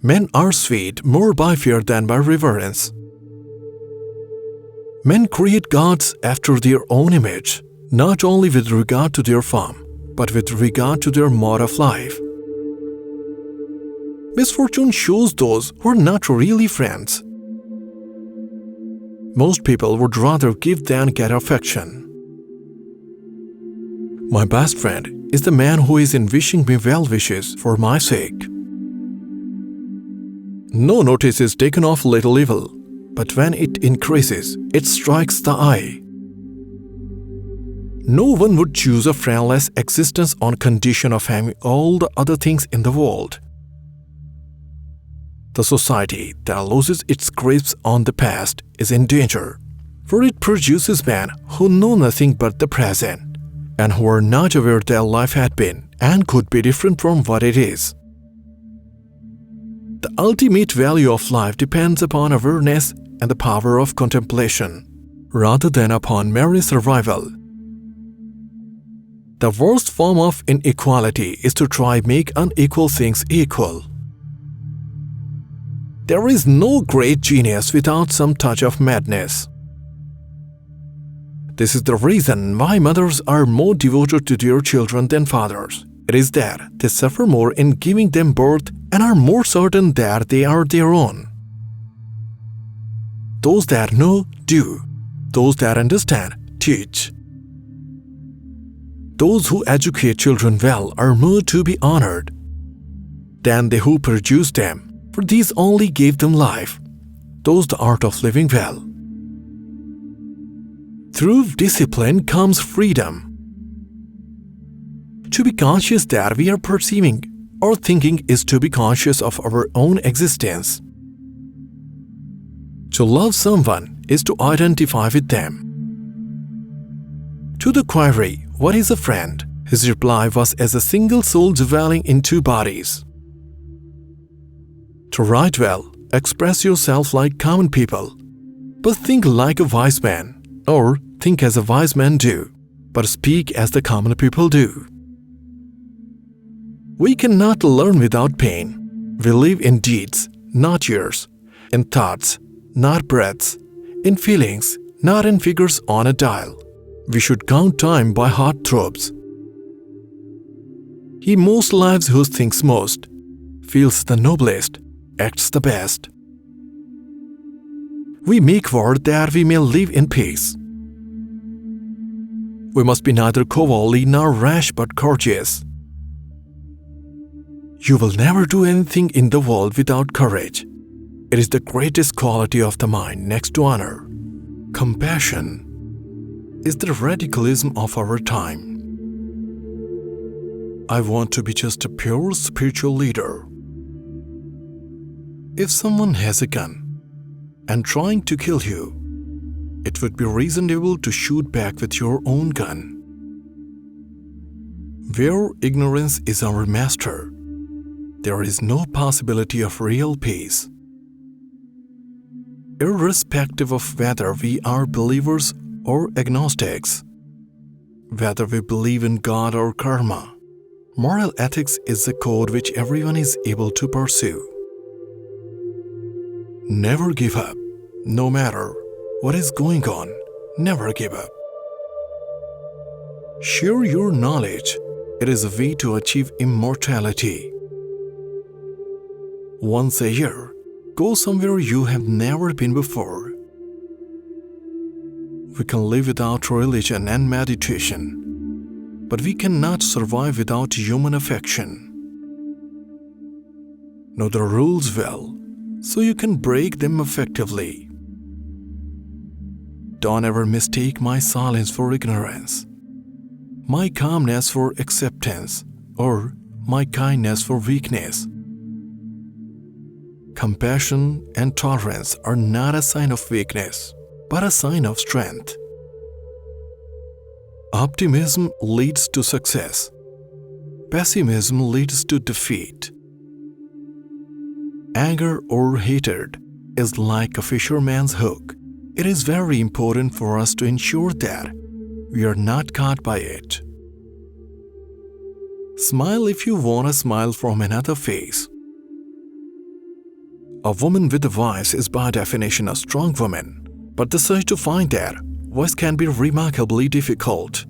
Men are sweet more by fear than by reverence. Men create gods after their own image, not only with regard to their form, but with regard to their mode of life. Misfortune shows those who are not really friends. Most people would rather give than get affection. My best friend is the man who is in wishing me well wishes for my sake. No notice is taken of little evil, but when it increases, it strikes the eye. No one would choose a friendless existence on condition of having all the other things in the world. The society that loses its grasp on the past is in danger, for it produces men who know nothing but the present, and who are not aware their life had been and could be different from what it is. The ultimate value of life depends upon awareness and the power of contemplation, rather than upon mere survival. The worst form of inequality is to try make unequal things equal. There is no great genius without some touch of madness. This is the reason why mothers are more devoted to their children than fathers. It is that they suffer more in giving them birth and are more certain that they are their own. Those that know, do. Those that understand, teach. Those who educate children well are more to be honored than they who produce them, for these only gave them life. Those the art of living well. Through discipline comes freedom. To be conscious that we are perceiving or thinking is to be conscious of our own existence. To love someone is to identify with them. To the query, "What is a friend?" his reply was as a single soul dwelling in two bodies. To write well, express yourself like common people, but think like a wise man, or think as a wise man do, but speak as the common people do. We cannot learn without pain. We live in deeds, not years, in thoughts, not breaths, in feelings, not in figures on a dial. We should count time by heart throbs. He most lives who thinks most, feels the noblest, acts the best. We make war that we may live in peace. We must be neither cowardly nor rash but courteous. You will never do anything in the world without courage. It is the greatest quality of the mind next to honor. Compassion is the radicalism of our time. I want to be just a pure spiritual leader. If someone has a gun and trying to kill you, it would be reasonable to shoot back with your own gun. Where ignorance is our master, there is no possibility of real peace. Irrespective of whether we are believers or agnostics, whether we believe in God or karma, moral ethics is the code which everyone is able to pursue. Never give up, no matter what is going on. Never give up. Share your knowledge. It is a way to achieve immortality. Once a year, go somewhere you have never been before. We can live without religion and meditation, but we cannot survive without human affection. Know the rules well, so you can break them effectively. Don't ever mistake my silence for ignorance, my calmness for acceptance, or my kindness for weakness. Compassion and tolerance are not a sign of weakness, but a sign of strength. Optimism leads to success. Pessimism leads to defeat. Anger or hatred is like a fisherman's hook. It is very important for us to ensure that we are not caught by it. Smile if you want a smile from another face. A woman with a voice is by definition a strong woman, but the search to find that voice can be remarkably difficult.